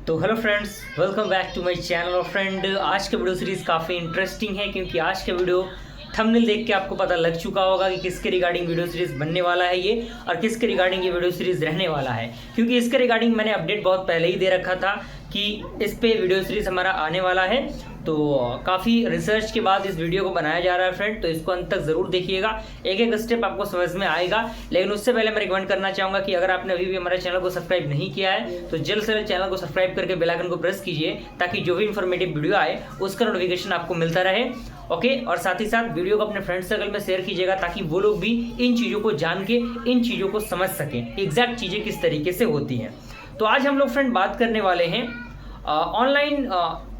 तो hello friends, welcome back to my channel. और friend, आज का वीडियो सीरीज़ काफ़ी इंटरेस्टिंग है क्योंकि आज का वीडियो थंबनेल देख के आपको पता लग चुका होगा कि किसके रिगार्डिंग वीडियो सीरीज़ बनने वाला है ये, और किसके रिगार्डिंग ये वीडियो सीरीज़ रहने वाला है। क्योंकि इसके रिगार्डिंग मैंने अपडेट बहुत पहले ही दे रखा था कि इस पे वीडियो सीरीज़ हमारा आने वाला है। तो काफ़ी रिसर्च के बाद इस वीडियो को बनाया जा रहा है फ्रेंड, तो इसको अंत तक ज़रूर देखिएगा, एक एक स्टेप आपको समझ में आएगा। लेकिन उससे पहले मैं रिकमेंड करना चाहूँगा कि अगर आपने अभी भी हमारे चैनल को सब्सक्राइब नहीं किया है तो जल्द से जल्द चैनल को सब्सक्राइब करके बेल आइकन को प्रेस कीजिए, ताकि जो भी इन्फॉर्मेटिव वीडियो आए उसका नोटिफिकेशन आपको मिलता रहे। ओके, और साथ ही साथ वीडियो को अपने फ्रेंड सर्कल में शेयर कीजिएगा, ताकि वो लोग भी इन चीज़ों को जान के इन चीज़ों को समझ सकें, एग्जैक्ट चीज़ें किस तरीके से होती हैं। तो आज हम लोग फ्रेंड बात करने वाले हैं ऑनलाइन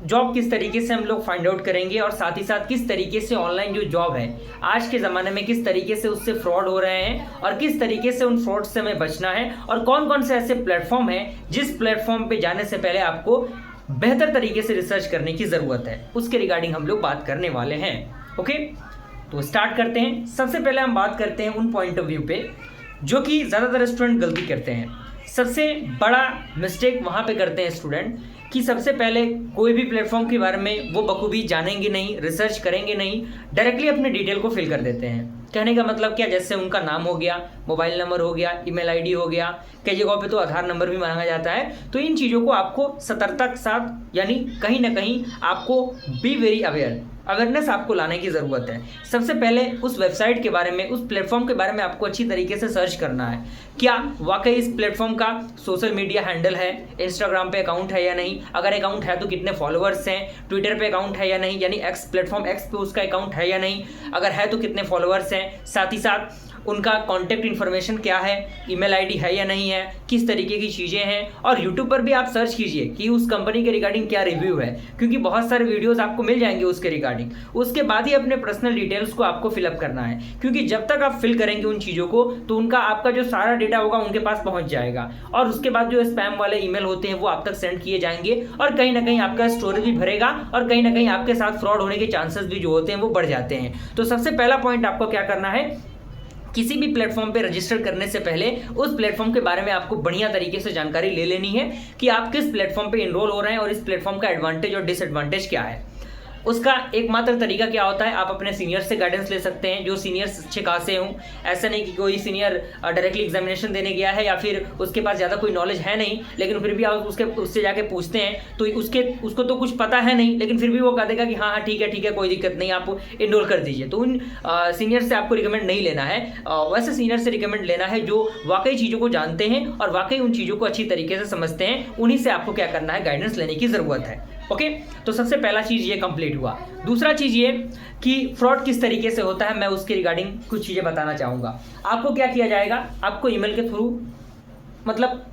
जॉब किस तरीके से हम लोग फाइंड आउट करेंगे, और साथ ही साथ किस तरीके से ऑनलाइन जो जॉब है आज के ज़माने में किस तरीके से उससे फ्रॉड हो रहे हैं, और किस तरीके से उन फ्रॉड से हमें बचना है, और कौन कौन से ऐसे प्लेटफॉर्म हैं जिस प्लेटफॉर्म पे जाने से पहले आपको बेहतर तरीके से रिसर्च करने की ज़रूरत है, उसके रिगार्डिंग हम लोग बात करने वाले हैं। ओके, तो स्टार्ट करते हैं। सबसे पहले हम बात करते हैं उन पॉइंट ऑफ व्यू पे जो कि ज़्यादातर स्टूडेंट गलती करते हैं। सबसे बड़ा मिस्टेक वहाँ पे करते हैं स्टूडेंट कि सबसे पहले कोई भी प्लेटफॉर्म के बारे में वो बखूबी जानेंगे नहीं, रिसर्च करेंगे नहीं, डायरेक्टली अपने डिटेल को फिल कर देते हैं। कहने का मतलब क्या, जैसे उनका नाम हो गया, मोबाइल नंबर हो गया, ईमेल आईडी हो गया, कई जगहों पे तो आधार नंबर भी मांगा जाता है। तो इन चीज़ों को आपको सतर्कता के साथ, यानी कहीं ना कहीं आपको बी वेरी अवेयरनेस आपको लाने की ज़रूरत है। सबसे पहले उस वेबसाइट के बारे में, उस प्लेटफॉर्म के बारे में आपको अच्छी तरीके से सर्च करना है। क्या वाकई इस प्लेटफॉर्म का सोशल मीडिया हैंडल है, इंस्टाग्राम पे अकाउंट है या नहीं, अगर अकाउंट है तो कितने फॉलोअर्स हैं, ट्विटर पे अकाउंट है या नहीं, यानी एक्स प्लेटफॉर्म एक्स पे उसका अकाउंट है या नहीं, अगर है तो कितने फॉलोअर्स हैं, साथ ही साथ उनका कॉन्टैक्ट इन्फॉर्मेशन क्या है, ईमेल आईडी है या नहीं है, किस तरीके की चीज़ें हैं। और यूट्यूब पर भी आप सर्च कीजिए कि उस कंपनी के रिगार्डिंग क्या रिव्यू है, क्योंकि बहुत सारे वीडियोस आपको मिल जाएंगे उसके रिगार्डिंग। उसके बाद ही अपने पर्सनल डिटेल्स को आपको फिलअप करना है, क्योंकि जब तक आप फिल करेंगे उन चीज़ों को तो उनका आपका जो सारा डेटा होगा उनके पास पहुंच जाएगा, और उसके बाद जो स्पैम वाले ईमेल होते हैं वो आप तक सेंड किए जाएंगे, और कहीं ना कहीं आपका स्टोरेज भी भरेगा, और कहीं ना कहीं आपके साथ फ्रॉड होने के चांसेस भी जो होते हैं वो बढ़ जाते हैं। तो सबसे पहला पॉइंट आपको क्या करना है, किसी भी प्लेटफॉर्म पे रजिस्टर करने से पहले उस प्लेटफॉर्म के बारे में आपको बढ़िया तरीके से जानकारी ले लेनी है कि आप किस प्लेटफॉर्म पे इनरोल हो रहे हैं और इस प्लेटफॉर्म का एडवांटेज और डिसएडवांटेज क्या है। उसका एकमात्र तरीका क्या होता है, आप अपने सीनियर से गाइडेंस ले सकते हैं, जो सीनियर्स अच्छे खासे हों। ऐसा नहीं कि कोई सीनियर डायरेक्टली एग्जामिनेशन देने गया है या फिर उसके पास ज़्यादा कोई नॉलेज है नहीं, लेकिन फिर भी आप उससे जाके पूछते हैं तो उसको तो कुछ पता है नहीं, लेकिन फिर भी वो कह देगा कि हाँ हाँ ठीक है कोई दिक्कत नहीं, आप इनरोल कर दीजिए। तो उन सीनियर से आपको रिकमेंड नहीं लेना है, वैसे सीनियर से रिकमेंड लेना है जो वाकई चीज़ों को जानते हैं और वाकई उन चीज़ों को अच्छी तरीके से समझते हैं। उन्हीं से आपको क्या करना है, गाइडेंस लेने की ज़रूरत है। ओके, तो सबसे पहला चीज़ ये कंप्लीट हुआ। दूसरा चीज़ ये कि फ्रॉड किस तरीके से होता है, मैं उसके रिगार्डिंग कुछ चीज़ें बताना चाहूँगा। आपको क्या किया जाएगा, आपको ईमेल के थ्रू मतलब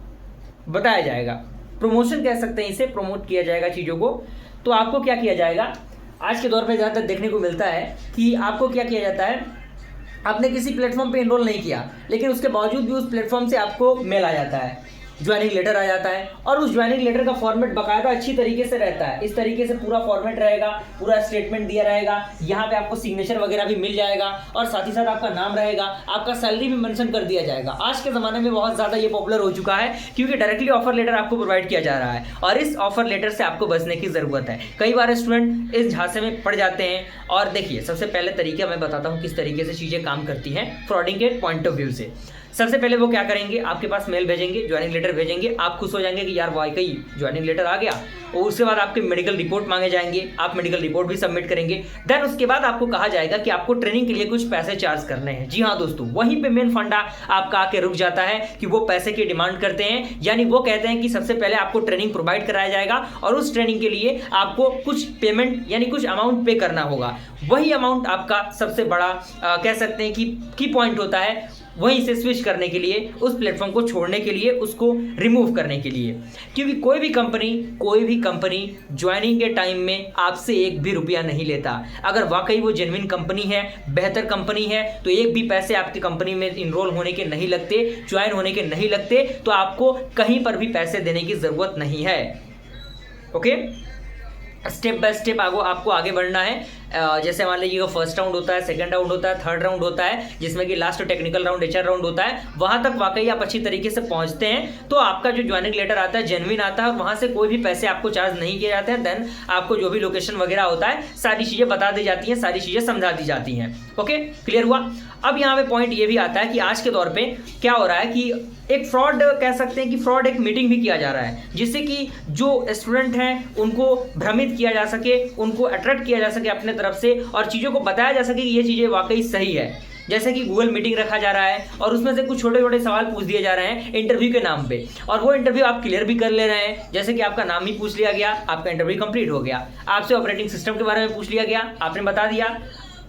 बताया जाएगा, प्रमोशन कह सकते हैं इसे, प्रमोट किया जाएगा चीज़ों को। तो आपको क्या किया जाएगा, आज के दौर पे ज़्यादातर देखने को मिलता है कि आपको क्या किया जाता है, आपने किसी प्लेटफॉर्म पे इनरोल नहीं किया, लेकिन उसके बावजूद भी उस प्लेटफॉर्म से आपको मेल आ जाता है, ज्वाइनिंग लेटर आ जाता है, और उस ज्वाइनिंग लेटर का फॉर्मेट बाकायदा अच्छी तरीके से रहता है। इस तरीके से पूरा फॉर्मेट रहेगा, पूरा स्टेटमेंट दिया रहेगा, यहाँ पे आपको सिग्नेचर वगैरह भी मिल जाएगा, और साथ ही साथ आपका नाम रहेगा, आपका सैलरी भी मेंशन कर दिया जाएगा। आज के ज़माने में बहुत ज़्यादा ये पॉपुलर हो चुका है, क्योंकि डायरेक्टली ऑफर लेटर आपको प्रोवाइड किया जा रहा है, और इस ऑफर लेटर से आपको बचने की ज़रूरत है। कई बार स्टूडेंट इस झांसे में पड़ जाते हैं। और देखिए, सबसे पहले तरीका मैं बताता हूँ किस तरीके से चीज़ें काम करती हैं फ्रॉडिंग के पॉइंट ऑफ व्यू से। सबसे पहले वो क्या करेंगे, आपके पास मेल भेजेंगे, ज्वाइनिंग लेटर भेजेंगे, आप खुश हो जाएंगे कि यार वाकई ज्वाइनिंग लेटर आ गया, और उसके बाद आपके मेडिकल रिपोर्ट मांगे जाएंगे, आप मेडिकल रिपोर्ट भी सबमिट करेंगे। देन उसके बाद आपको कहा जाएगा कि आपको ट्रेनिंग के लिए कुछ पैसे चार्ज करने हैं। जी हाँ दोस्तों, वहीं पे मेन फंडा आपका आके रुक जाता है कि वो पैसे की डिमांड करते हैं, यानी वो कहते हैं कि सबसे पहले आपको ट्रेनिंग प्रोवाइड कराया जाएगा, और उस ट्रेनिंग के लिए आपको कुछ पेमेंट यानी कुछ अमाउंट पे करना होगा। वही अमाउंट आपका सबसे बड़ा कह सकते हैं कि की पॉइंट होता है, वहीं से स्विच करने के लिए, उस प्लेटफॉर्म को छोड़ने के लिए, उसको रिमूव करने के लिए। क्योंकि कोई भी कंपनी ज्वाइनिंग के टाइम में आपसे एक भी रुपया नहीं लेता। अगर वाकई वो जेन्युइन कंपनी है, बेहतर कंपनी है, तो एक भी पैसे आपकी कंपनी में इनरोल होने के नहीं लगते, ज्वाइन होने के नहीं लगते, तो आपको कहीं पर भी पैसे देने की ज़रूरत नहीं है। ओके, स्टेप बाय स्टेप आपको आगे बढ़ना है। जैसे मान लीजिए फर्स्ट राउंड होता है, सेकंड राउंड होता है, थर्ड राउंड होता है, जिसमें कि last technical round HR round होता है, वहां तक वाकई आप अच्छी तरीके से पहुंचते हैं तो आपका जो ज्वाइनिंग लेटर आता है जेन्युइन आता है और वहां से कोई भी पैसे आपको चार्ज नहीं किए जाते हैं। देन आपको जो भी लोकेशन वगैरह होता है सारी चीजें बता दी जाती हैं, सारी चीजें समझा दी जाती हैं। ओके, क्लियर हुआ। अब यहाँ पे पॉइंट ये भी आता है कि आज के दौर पे क्या हो रहा है कि एक फ्रॉड कह सकते हैं कि फ्रॉड एक मीटिंग भी किया जा रहा है, जिससे कि जो स्टूडेंट हैं उनको भ्रमित किया जा सके, उनको अट्रैक्ट किया जा सके अपने तरफ से और चीज़ों को बताया जा सके कि ये चीज़ें वाकई सही है। जैसे कि गूगल मीटिंग रखा जा रहा है और उसमें से कुछ छोटे छोटे सवाल पूछ दिए जा रहे हैं इंटरव्यू के नाम पे, और वो इंटरव्यू आप क्लियर भी कर ले रहे हैं। जैसे कि आपका नाम ही पूछ लिया गया, आपका इंटरव्यू कंप्लीट हो गया। आपसे ऑपरेटिंग सिस्टम के बारे में पूछ लिया गया, आपने बता दिया,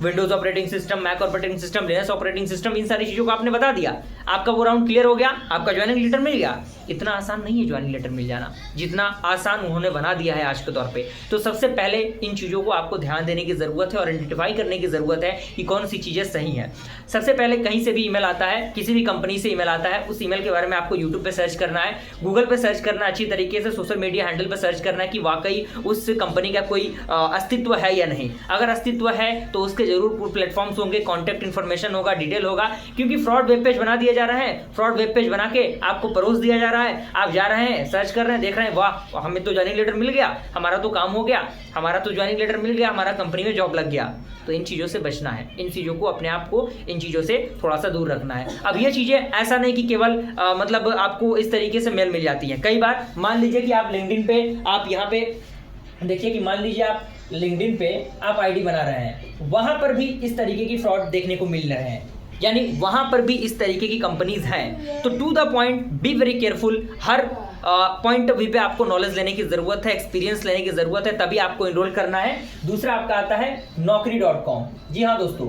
Windows operating system, Mac operating system, Linux operating system, इन सारी चीज़ों को आपने बता दिया, आपका वो राउंड क्लियर हो गया, आपका ज्वाइनिंग लेटर मिल गया। इतना आसान नहीं है ज्वाइनिंग लेटर मिल जाना, जितना आसान उन्होंने बना दिया है आज के तौर पे। तो सबसे पहले इन चीज़ों को आपको ध्यान देने की ज़रूरत है और आइडेंटिफाई करने की ज़रूरत है कि कौन सी चीज़ें सही हैं। सबसे पहले कहीं से भी ईमेल आता है, किसी भी कंपनी से ईमेल आता है, उस ईमेल के बारे में आपको यूट्यूब पे सर्च करना है, गूगल पे सर्च करना, अच्छी तरीके से सोशल मीडिया हैंडल पे सर्च करना है कि वाकई उस कंपनी का कोई अस्तित्व है या नहीं। अगर अस्तित्व है तो उसके जरूर प्लेटफॉर्म्स होंगे, कॉन्टैक्ट इन्फॉर्मेशन होगा, डिटेल होगा, क्योंकि फ्रॉड वेब पेज बना दिया जा रहा है, फ्रॉड वेब पेज बना के आपको परोस दिया जा रहा है। आप जा रहे हैं, सर्च कर रहे हैं, देख रहे हैं, वाह हमें तो ज्वाइनिंग लेटर मिल गया, हमारा तो काम हो गया, हमारा तो ज्वाइनिंग लेटर मिल गया, हमारा कंपनी में जॉब लग गया। तो इन चीज़ों से बचना है, इन चीज़ों को अपने आप को इन चीज़ों से थोड़ा सा दूर रखना है। अब ये चीज़ें ऐसा नहीं कि केवल मतलब आपको इस तरीके से मेल मिल जाती है। कई बार मान लीजिए कि आप लिंक्डइन पे, आप यहाँ पे देखिए कि मान लीजिए आप लिंक्डइन पे आप आईडी बना रहे हैं, वहां पर भी इस तरीके की फ्रॉड देखने को मिल रहे हैं, यानी वहां पर भी इस तरीके की कंपनीज हैं। तो to the point, be very careful. हर पॉइंट ऑफ व्यू पे आपको नॉलेज लेने की जरूरत है, एक्सपीरियंस लेने की जरूरत है, तभी आपको इनरोल करना है। दूसरा आपका आता है naukri.com। जी हाँ दोस्तों,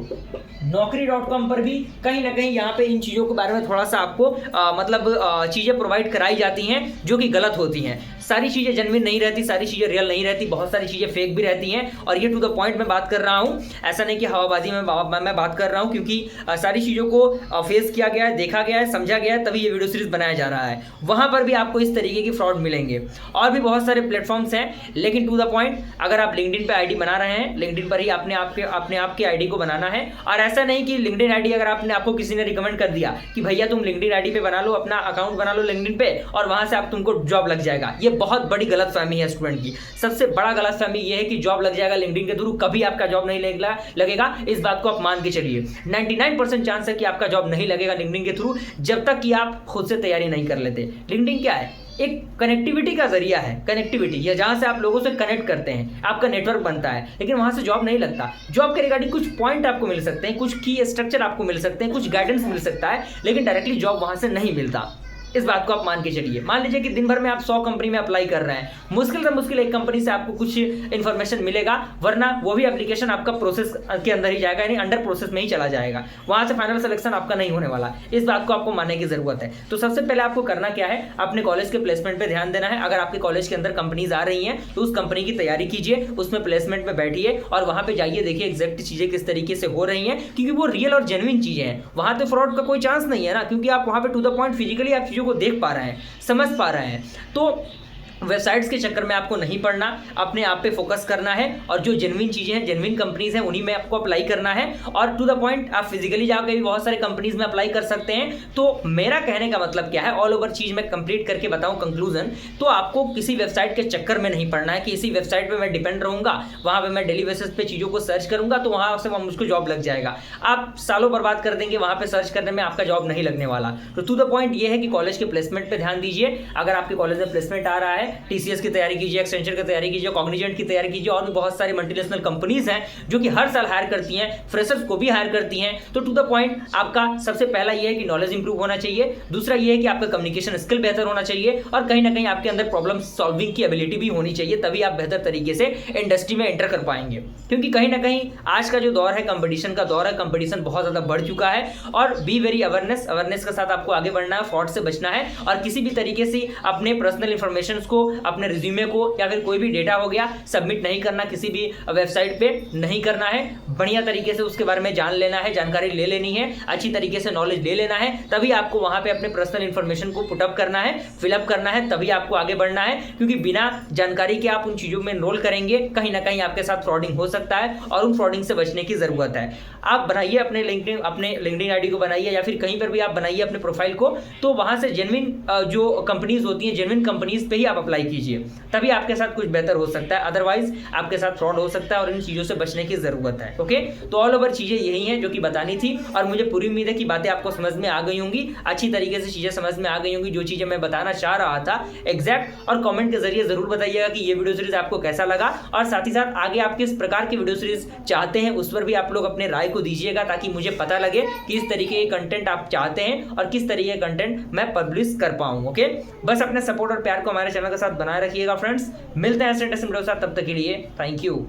naukri.com पर भी कहीं ना कहीं यहाँ पे इन चीज़ों के बारे में थोड़ा सा आपको चीज़ें प्रोवाइड कराई जाती हैं जो कि गलत होती हैं। सारी चीज़ें जेन्युइन नहीं रहती, सारी चीज़ें रियल नहीं रहती, बहुत सारी चीज़ें फेक भी रहती हैं। और ये टू द पॉइंट में बात कर रहा हूँ, ऐसा नहीं कि हवाबाजी में मैं बात कर रहा हूँ, क्योंकि सारी चीज़ों को फेस किया गया है, देखा गया है, समझा गया है, तभी ये वीडियो सीरीज बनाया जा रहा है। वहाँ पर भी आपको इस तरीके की फ्रॉड मिलेंगे। और भी बहुत सारे प्लेटफॉर्म्स हैं, लेकिन टू द पॉइंट, अगर आप लिंक्डइन पे आईडी बना रहे हैं, लिंक्डइन पर ही अपने आप की आईडी को बनाना है। और ऐसा नहीं कि लिंक्डइन आईडी अगर आपको किसी ने रिकमेंड कर दिया कि भैया तुम लिंक्डइन आईडी पे बना लो, अपना अकाउंट बना लो लिंक्डइन पे और वहां से आप तुमको जॉब लग जाएगा। ये बहुत बड़ी गलतफहमी है स्टूडेंट की। सबसे बड़ा गलतफहमी ये है कि जॉब लग जाएगा लिंक्डइन के थ्रू, कभी आपका जॉब नहीं लगेगा। इस बात को आप मान के चलिए, 99% चांस है कि आपका जॉब नहीं लगेगा लिंक्डइन के थ्रू, जब तक कि आप खुद से तैयारी नहीं कर लेते। लिंक्डइन क्या है? एक कनेक्टिविटी का जरिया है, कनेक्टिविटी, या जहां से आप लोगों से कनेक्ट करते हैं, आपका नेटवर्क बनता है, लेकिन वहां से जॉब नहीं लगता। जॉब के रिगार्डिंग कुछ पॉइंट आपको मिल सकते हैं, कुछ की स्ट्रक्चर आपको मिल सकते हैं, कुछ गाइडेंस मिल सकता है, लेकिन डायरेक्टली जॉब वहां से नहीं मिलता। इस बात को आप मान के चलिए। मान लीजिए कि दिन भर में आप 100 कंपनी में अप्लाई कर रहे हैं, मुश्किल से मुश्किल एक कंपनी से आपको कुछ इन्फॉर्मेशन मिलेगा, वरना वो भी एप्लीकेशन आपका प्रोसेस के अंदर ही जाएगा, यानी अंडर प्रोसेस में ही चला जाएगा, वहां से फाइनल सिलेक्शन आपका नहीं होने वाला। इस बात को आपको मानने की जरूरत है। तो सबसे पहले आपको करना क्या है, अपने कॉलेज के प्लेसमेंट पे ध्यान देना है। अगर आपके कॉलेज के अंदर कंपनीज आ रही हैं तो उस कंपनी की तैयारी कीजिए, उसमें प्लेसमेंट में बैठिए और वहां पे जाइए, देखिए एग्जैक्ट चीजें किस तरीके से हो रही हैं, क्योंकि वो रियल और जेन्युइन चीजें हैं। वहां तो फ्रॉड का कोई चांस नहीं है ना, क्योंकि आप वहां पे टू द पॉइंट फिजिकली आप चीजों को देख पा रहे हैं, समझ पा रहे हैं। तो वेबसाइट्स के चक्कर में आपको नहीं पड़ना, अपने आप पे फोकस करना है और जो जेन्युइन चीज़ें हैं, जेन्युइन कंपनीज हैं, उन्हीं में आपको अप्लाई करना है। और टू द पॉइंट, आप फिजिकली जाकर भी बहुत सारे कंपनीज में अप्लाई कर सकते हैं। तो मेरा कहने का मतलब क्या है, ऑल ओवर चीज़ मैं कंप्लीट करके बताऊं कंक्लूजन, तो आपको किसी वेबसाइट के चक्कर में नहीं पड़ना है कि इसी वेबसाइट पर मैं डिपेंड रहूँगा, वहाँ पर मैं डेली बेसिस पे चीज़ों को सर्च करूँगा तो वहाँ से मुझको जॉब लग जाएगा। आप सालों बर्बाद कर देंगे वहाँ पर सर्च करने में, आपका जॉब नहीं लगने वाला। तो टू द पॉइंट ये है कि कॉलेज के प्लेसमेंट पर ध्यान दीजिए। अगर आपके कॉलेज में प्लेसमेंट आ रहा है, TCS की तैयारी कीजिए, एक्सेंचर की तैयारी कीजिए, कॉग्निजेंट की तैयारी कीजिए, और भी बहुत सारी मल्टीनेशनल कंपनीज हैं जो कि हर साल हायर करती हैं, फ्रेशर्स को भी हायर करती हैं। तो टू द पॉइंट, आपका सबसे पहला ये है कि नॉलेज इंप्रूव होना चाहिए, दूसरा ये है कि आपका कम्युनिकेशन स्किल बेहतर होना चाहिए, और कहीं ना कहीं आपके अंदर प्रॉब्लम सॉल्विंग की एबिलिटी भी होनी चाहिए, तभी आप बेहतर तरीके से इंडस्ट्री में एंटर कर पाएंगे। क्योंकि कहीं ना कहीं आज का जो दौर है, कंपटीशन का दौर है, कंपटीशन बहुत ज्यादा बढ़ चुका है। और बी वेरी अवेयरनेस के साथ आपको आगे बढ़ना है, फ्रॉड से बचना है, और किसी भी तरीके से अपने पर्सनल इंफॉर्मेशन को, अपने रिज्यूमे को या फिर कोई भी डेटा हो गया सबमिट नहीं करना, किसी भी वेबसाइट पे नहीं करना है। बढ़िया तरीके से उसके बारे में जान लेना है, जानकारी ले लेनी है, अच्छी तरीके से नॉलेज ले लेना है, तभी आपको वहां पे अपने पर्सनल इंफॉर्मेशन को पुटअप करना है, फिलअप करना है, तभी आपको आगे बढ़ना है। क्योंकि बिना जानकारी के आप उन चीजों में एनरोल करेंगे, कहीं ना कहीं आपके साथ फ्रॉडिंग हो सकता है और उन फ्रॉडिंग से बचने की जरूरत है। आप बनाइए अपने लिंक्डइन आईडी को बनाइए या फिर कहीं पर भी आप बनाइए अपने प्रोफाइल को, तो वहां से जेन्युइन जो कंपनीज होती हैं, जेन्युइन कंपनीज पे ही आप अप्लाई कीजिए, तभी आपके साथ कुछ बेहतर हो सकता है। अदरवाइज आपके साथ फ्रॉड हो सकता है और इन चीजों से बचने की जरूरत है। ओके, तो ऑल ओवर चीजें यही हैं जो कि बतानी थी और मुझे पूरी उम्मीद है कि बातें आपको समझ में आ गई होंगी, अच्छी तरीके से चीजें समझ में आ गई होंगी, जो चीजें मैं बताना चाह रहा था एग्जैक्ट। और कमेंट के जरिए जरूर बताइएगा कि ये वीडियो सीरीज आपको कैसा लगा और साथ ही साथ आगे आप किस प्रकार की वीडियो सीरीज चाहते हैं उस पर भी आप लोग अपने राय को दीजिएगा, ताकि मुझे पता लगे कि इस तरीके के कंटेंट आप चाहते हैं और किस तरीके का कंटेंट मैं पब्लिश कर पाऊं। ओके, बस अपने सपोर्ट और प्यार को हमारे चैनल के साथ बनाए रखिएगा फ्रेंड्स। मिलते हैं ऐसे इंटरेस्टिंग वीडियो के साथ, तब तक के लिए थैंक यू।